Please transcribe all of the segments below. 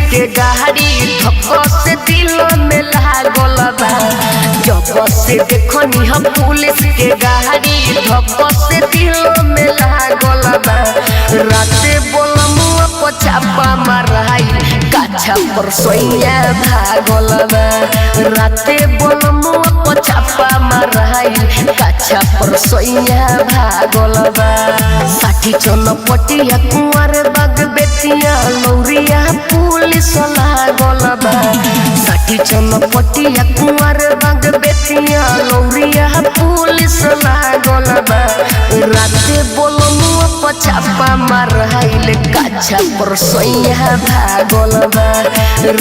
के गाड़ी धक्का से दिल में लागल बा। जब से देखनी हम पुलिस के गाड़ी धक्का से दिल में लागल बा। राते बोलमुआ पछापा माराई काछा पर सोइया भागल बा। राते बोलमुआ पछापा माराई काछा पर सोइया भागल बा। साठी चनपटिया कुंवर बाग बेतिया लौरिया पुलिस लागल बा। साठी चनपटिया कुंवर बाग बेतिया लौरिया पुलिस लागल बा। राते बोलमुआ पछापा माराइल काछा पर सोइया भागल बा।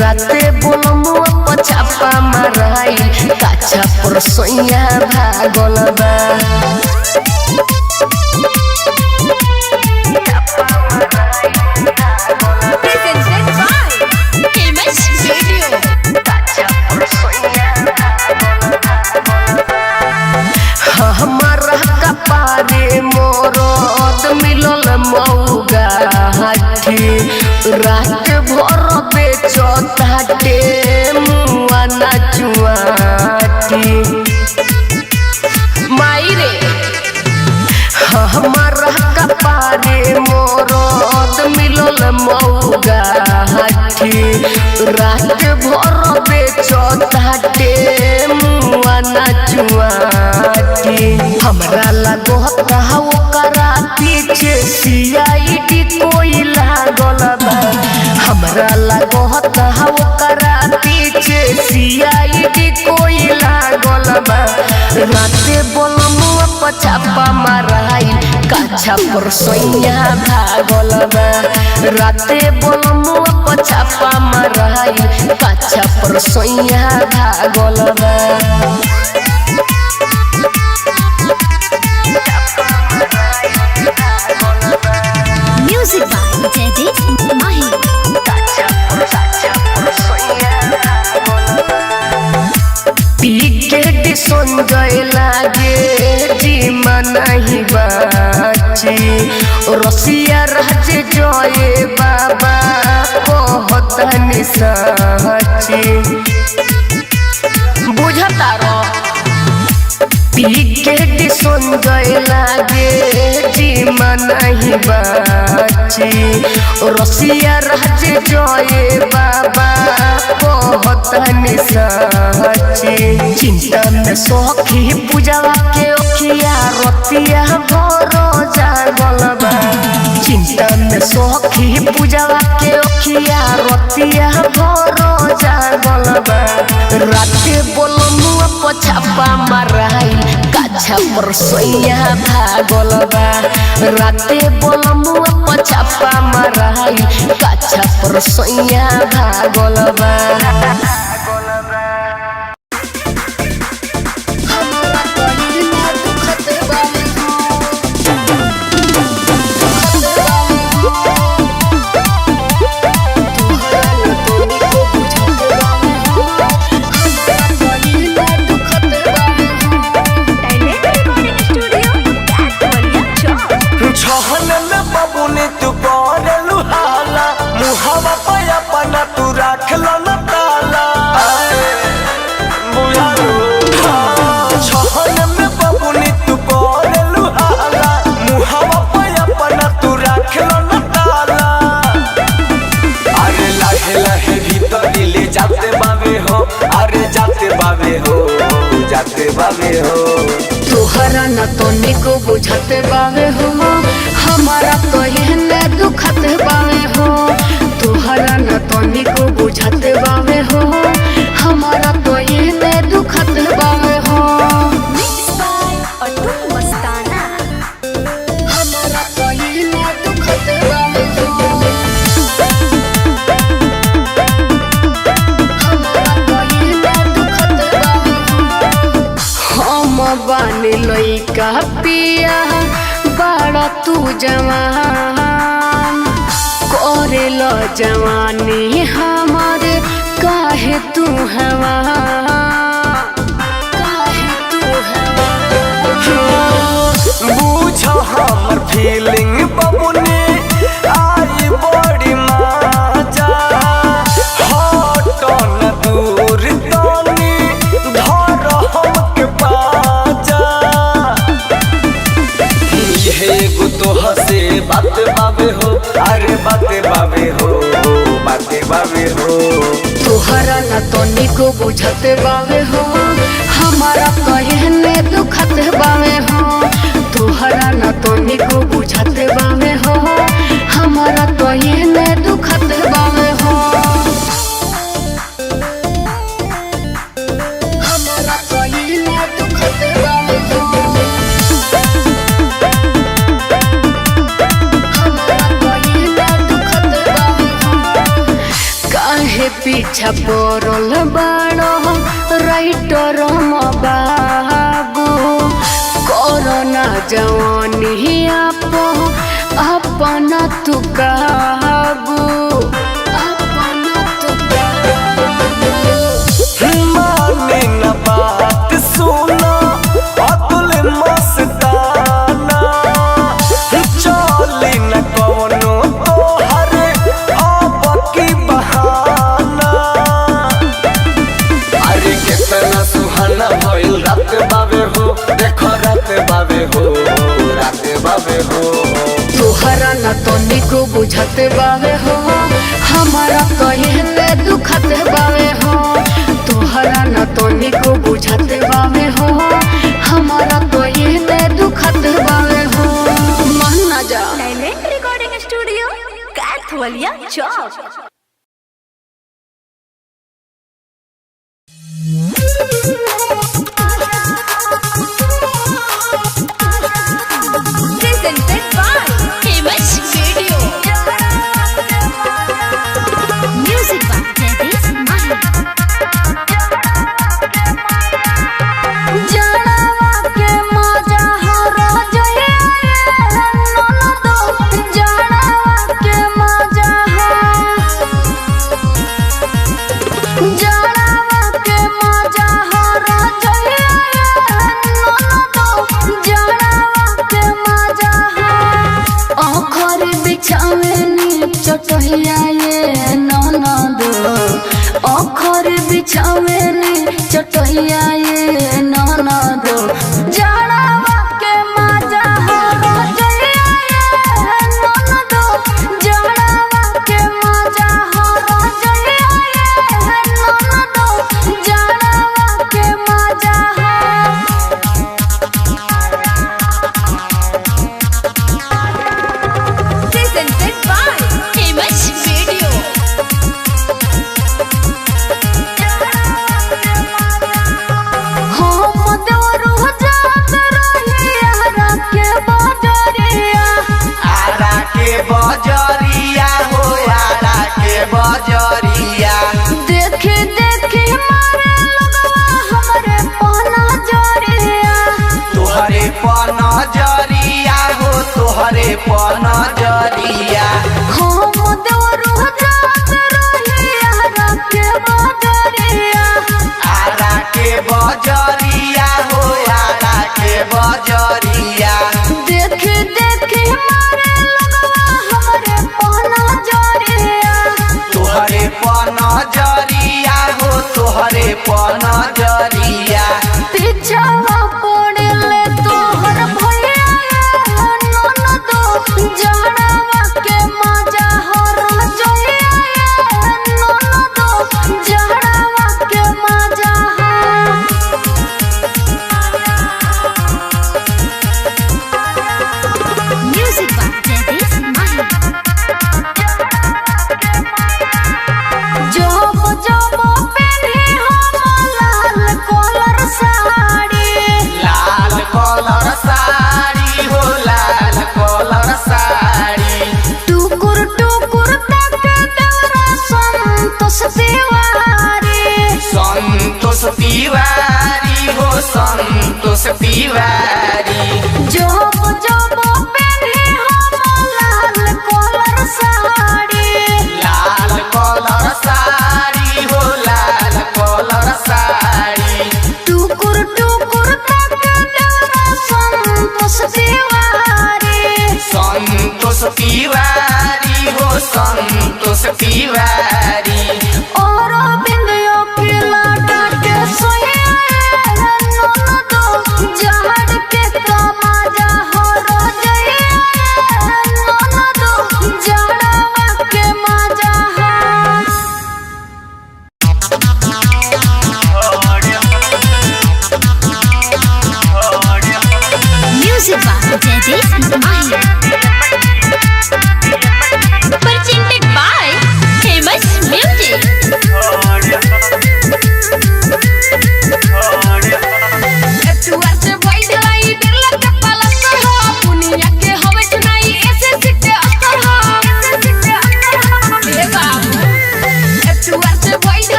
राते बोलमुआ पछापा माराइल काछा पर सोइया भागल बा। हमारा कपारे मोरद मिलल मौगा हाथी। रात भर बेचताटे मुआ नाचुआटी। माई रे हमारा कपारे मोरद मिलल मौगा हाथी। रात भर बेचताटे मुआ नाचुआटी। हमरा लगो ओकरा पीछे सीआईडी कोई लागल बा। हमरा लगो ओकरा पीछे सीआईडी कोई लागल बा। राते बोलमुआ पछापा माराई काछा पर सोइया भागल बा। राते बोलमुआ पछापा माराई काछा पर सोइया भागल बा। Music by Jaideep Mahi. Ticket Sanjay लागे जीमा नहीं बाची। रसिया राज जय बाबा कहतनी साची। बुझता रो टिकट संजय लागे जीमा नहीं बाची। रसिया राज जय बाबा कहतनी साची। चिंता में सखी पूजवा के ओखिया रतिया भर जागल बा। चिंता में सखी पूजवा के ओखिया रतिया भर जागल बा। राते बोलमुआ पछापा माराई काछा पर सोइया भागल बा। राते बोलमुआ पछापा माराई काछा पर सोइया भागल बा। तोहरा न तो निको बुझत बावे हो। हमारा तो एहने दुखत बावे हो। तोहरा न तो निको बुझत बावे हो। हमारा तो एहने दुखत बावे हो। हमारा तो एहने दुखत बावे हो। बानी लइका पिया बड़ा तू जवान करेल जवानी हमारे काहे तू हवा। बुझ हमर फीलिंग बबुनी आई बड़ी मजा। तोहरा न तनिको बुझत बावे हो हमारा कहने दुखत बावे हो तोहरा न तनिको बुझत बावे हो हमारा कहने दुखत बावे हो हमारा कहने दुखत बावे हो पीछा पड़ल बाड़ो राइटर बाबू कोरोना जवानी अपना तू काबू अपना तू माने न बात सुना अतुल मस्ताना चली न कौनो तोहरे अब की बहाना अरे कितना सुहाना भइल रात बावे हो देखो रात बावे हो रात बावे हो तोहरा न तनिको बुझत बावे हो हमारा कहने दुखत बावे हो तोहरा न तनिको बुझत बावे हो हमारा कहने दुखत बावे हो मन न जा Silent Recording Studio, Kathwalia Chowk. Presented by Famous Video. Music by Jagdish Mahi. जड़वा के मजा हो रोजए ननदो जड़वा के मजा हो जड़वा के मजा हो रोजए ननदो जड़वा के मजा हो आखर बिछावे नी चटहिया ये ननदो आखर बिछावे नी चटहिया ये ननदो जड़वा के मजा हो रोजए ननदो जड़वा के मजा हो रोजए ननदो जड़वा के मजा हो Presented by Famous Video. हम देवरू जात रहिया के बजरिया आरा के बजरिया हो आरा के बजरिया देखी देखी मारे लगवा हमरे पना जरिया तोहरे पन जरिया हो तोहरे पन जरिया हम देवरू जात रहिया के बजरिया आरा के बजरिया हो आरा के बजरिया देखी देखी मारे लगवा हमरे पना जरिया तोहरे पन जरिया हो तोहरे पन जरिया पिछवा पड़ले तोहर भैया ननदो जड़वा के मजा हो रोजए ननदो जड़वा के मजा हो Music by Jagdish Mahi. जब जब पहने हम लाल कलर साड़ी लाल कलर साड़ी हो लाल कलर साड़ी टुकुर टुकुर तक डरा संतोष तिवारी संतोष तिवारी हो संतोष तिवारी जब जब पहने हम लाल कलर साड़ी लाल कलर साड़ी हो लाल कलर साड़ी टुकुर टुकुर तक डरा संतोष तिवारी संतोष तिवारी हो संतोष तिवारी और बिंदियों की लाडा के सोया ननदो जड़ के तमाजा हो रोजए ननदो जड़वा के मजा हो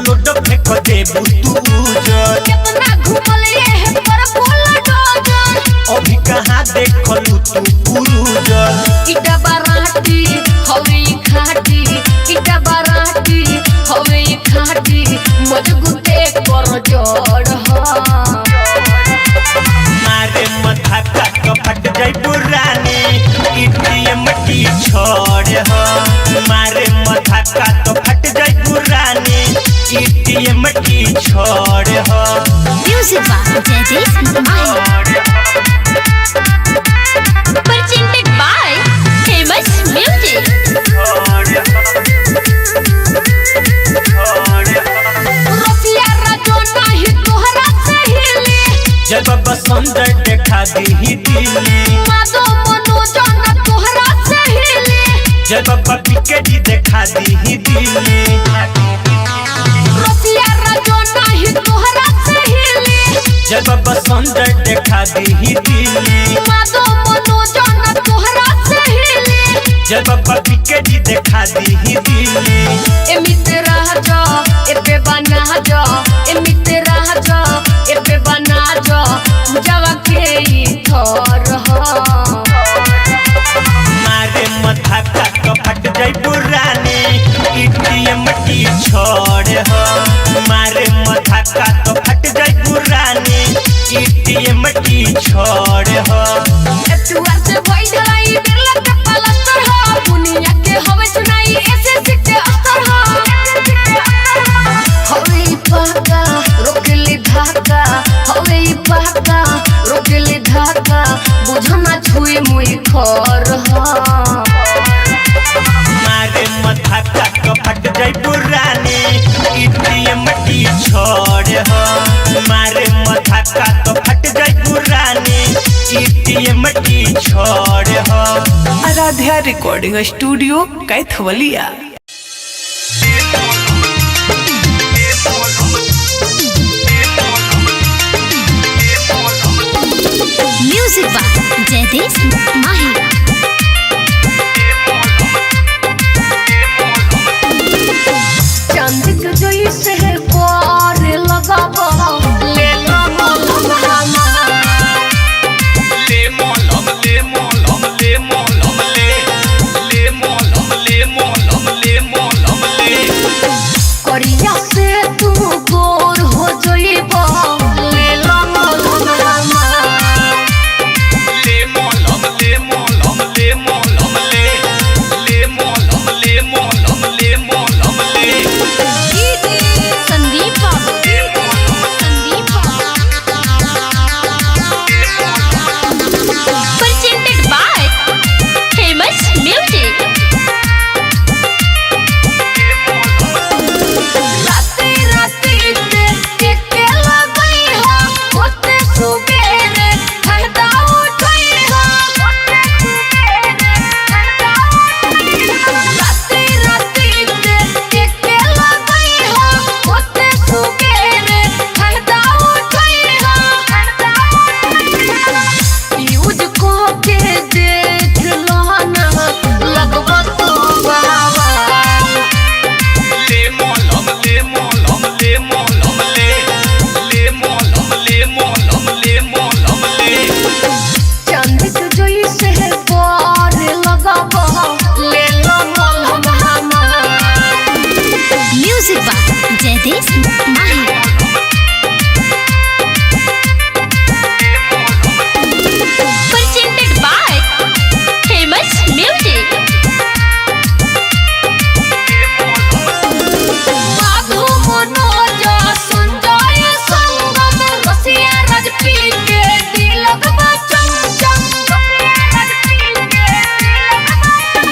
लोड फेंक देबू तू उजर कितना घुमल ये पर बोल डोजर अभी कहाँ देखलू तू पुरुजर इटा बाराती हवे खाटी इटा बाराती हवे खाटी मजबूते कर जोड़ मारे मथा का कपट जाई पुरानी एटीएम की छोड़ हो मारे मथा का तो फट जाई पुरानी एटीएम की छोड़ हो Music by Jaideep Mahi. Presented by Famous Music. रसिया राजो नाही तोहरा सहेली जब बसंत देखा दी दिल्ली माधो मनोज ना तोहरा सहेली जब पिकेटी देखा दी दिल्ली रसिया राजो नाही तोहरा सहेली जब बसंत देखा दी दिल्ली माधो मनोज ना तोहरा सहेली जब पिकेटी देखा दी दिल्ली ए मित्र जा ए पे बना जा ए मित्र जा ए पे बना जा जवा के ई थर मारे मथा का कपट जाई पुरानी एटीएम की छोड़ हो मारे मथा का तो फट जाई पुरानी एटीएम की छोड़ हो एतुआ से भई ढलाई बिरला के पलस्तर हो दुनिया के हवे सुनाई ऐसे सिक्के अस्तर हो हवे पाका रोकली धाका हवे पाका रोकली धाका बुझना छुई मुई खर हो मारे मथा का कपट जाई पुरानी एटीएम की छोड़ हो मारे मथा का तो फट जाई पुरानी एटीएम की छोड़ हो Aradhya recording studio Kaithwaliya. Music by Jaideep Mahi. चांद के जैसे पार लगाबा ले लो मोलमा ले मोलम ले मोलम ले मोलम ले ले मोलम ले मोलम ले मोलम ले करिया से तू गोर हो जइबा ले लो मोलमा ले मोलम ले मोलम ले मोलम ले ले मोलम ले मोलम ले मोलम ले Sandeep Babu. Sandeep Babu. Presented by Famous Music. राती राती ते टिके लगई हो होते सुबेरे फायदा उठाई हो होते सुबेरे फायदा उठाई हो राती राती ते टिके लगई हो होते सुबेरे फायदा उठाई हो फायदा उठाई हो यूज को के देख लो ना लगवा तो बाबा ले मोलम ले मोलम ले मोलम ले ले मोलम ले मोलम ले मोलम ले चांद के जैसे पार लगाबा ले लो मोलमा Music by Jaideep Mahi. Presented by Famous Music. Madho Manoj Sanjay संगम रसिया राजपी के दिलक बचम चम रसिया राजपी के दिलक बचम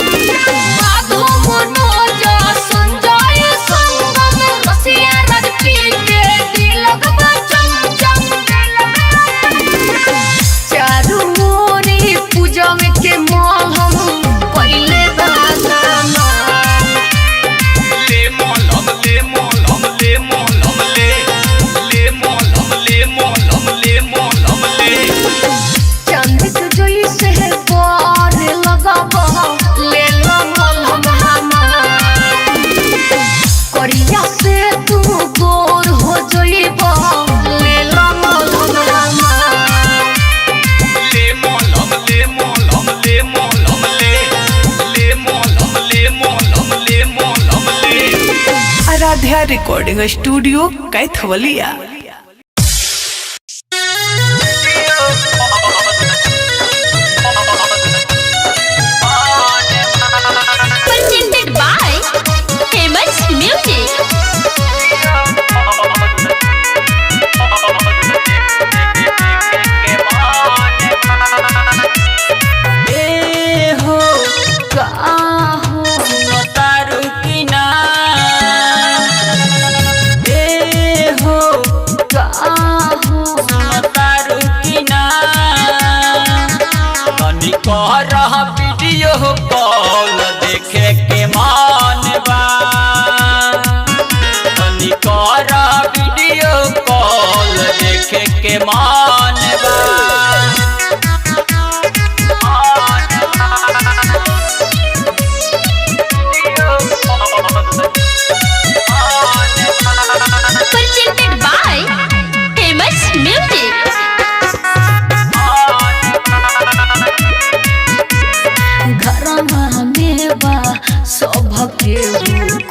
माधो मनोज संजय संगम रसिया राजपी के दिलक बचम चम चारू मोरी पूजा में के माल हम पहले दाना ले मोलम ले मोलम ले मोलम ले ले मोलम ले मोलम ले मोलम ले चांद के जैसे पार लगाबा ले लो मोलमा करिया से तू Aradhya recording studio Kaithwaliya. Presented by Famous Music. Video call देखे के मान बा वीडियो कॉल देखे के मान बा Presented by Famous Music. सौभाग्य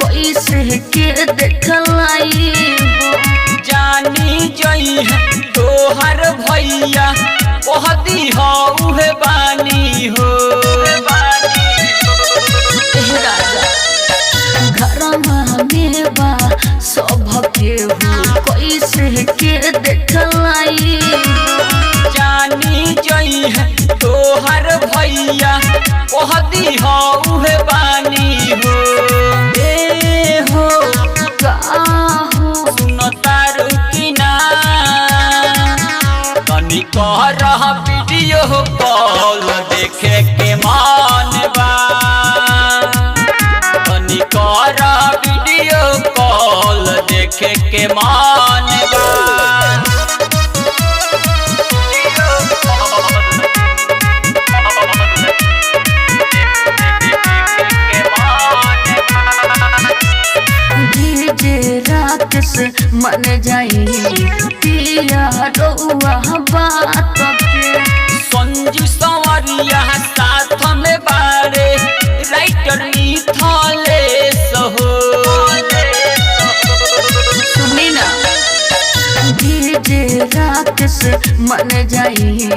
कैसे के देखलाई जानी जई है तोहर भैया कहती हो उहे बानी हो घर में बा सौभाग्य कैसे के देखलाई जानी जई है तोहर भैया कहती हो उहे बानी हो ए हो का हो सुनो तारू की ना तनी कह वीडियो कॉल देखे के मान बा तनी कह वीडियो कॉल देखे के मान बा से मन जाई पिया रउआ बात के संजू संवरिया साथ में बारे राइटर मिथले सहो सुनी ना डीजे रात से मन जाई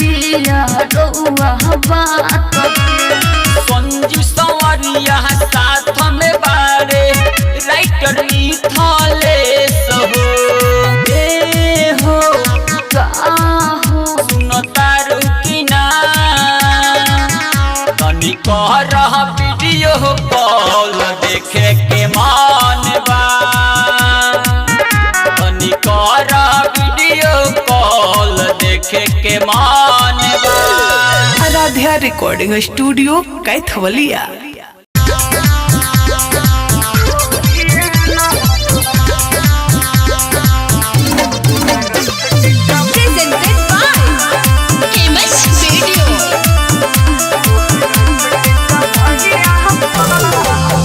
पिया रउआ बात के संजू संवरिया साथ में बारे राइटर मिथले सहो ए हो का हो सुनो तारू की ना तनी कह वीडियो कॉल देखे के मान बा तनी कह वीडियो कॉल देखे के मान बा Aradhya recording studio Kaithwaliya. Presented by Famous Video.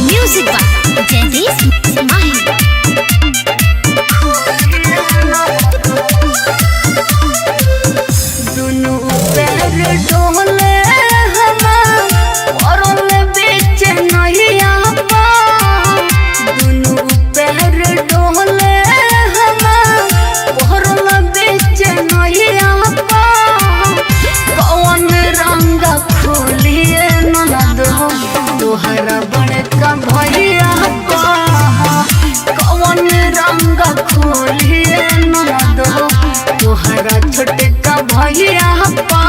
Music by Jadis Mahi. दुनु पैर डोले और बीच नैया पा दुनु पैर डोले और बीच नैया पा कौन रंग खोलिए ननद तोहरा बड़का भैया पा कौन रंग खोलिए ननद तोहरा छोटका भैया पा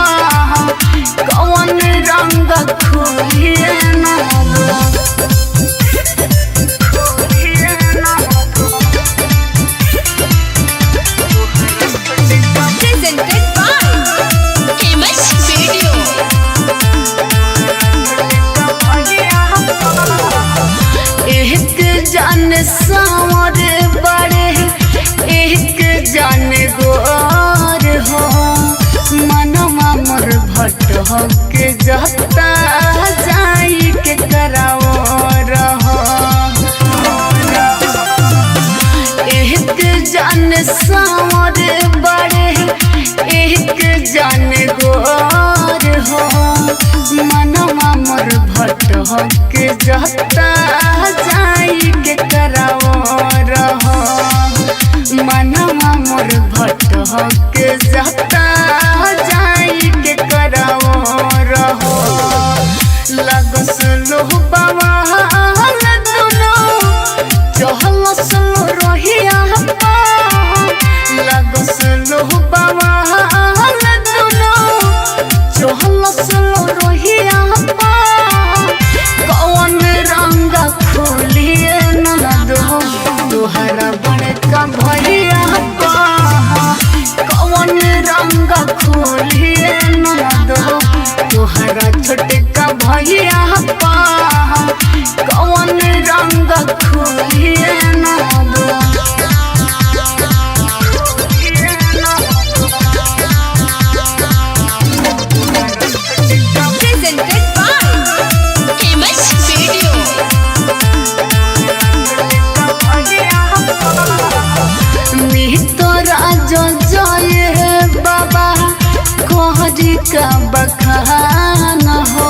कौन रंग खोलिए Presented by Famous Video. एक जान सावर बड़े एक जान गोर हो मनवा मोर भटक जाता जाई के कराओ रहो एक जान सावर बड़े एक जान गोर हो मनवा मोर भटक जाता जाई के कराओ के जाता जाई के कराओ रहो लगस लो बवाल दुनो चहल सलो रोहिया लगस लो बवाल दुनो चहल सलो रोहिया कौन रंग खोलिए न दो तुहरा बड़का भैया कौन रंग खोलिए न दो तुहरा छोटका भैया कौन रंग खोलिए न दो Presented by Famous Video. तोरा जो जय बाबा कोहरी का बखान हो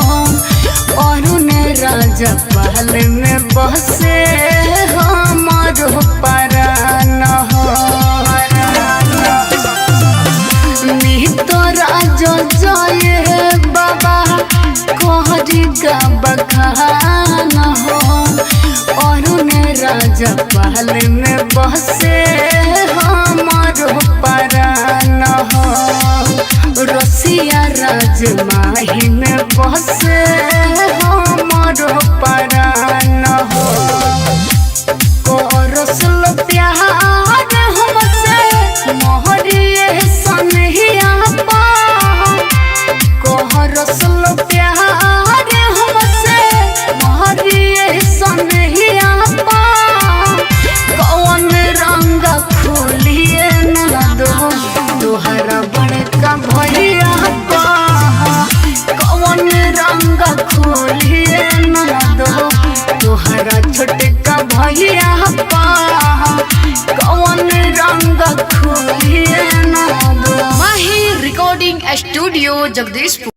अरुण राजा पहल में बसे हमारो परान हो तोरा जो जय बाबा कोहरी का बखान हो अरुण राजा पहल में बसे हमारो परान हो रसिया राज माही में बसे हमारो परान हो कोरसल प्यार हमसे मोहरिए सनहिया कोरसल प्यार हमसे मोहरिए सनहिया कौन रंग खोलिए न दो तुहरा बड़का भैया कौन रंग खोलिए न दो तुहरा छोटका भैया कौन रंग खोलिए न दो माही रिकॉर्डिंग स्टूडियो जगदीशपुर।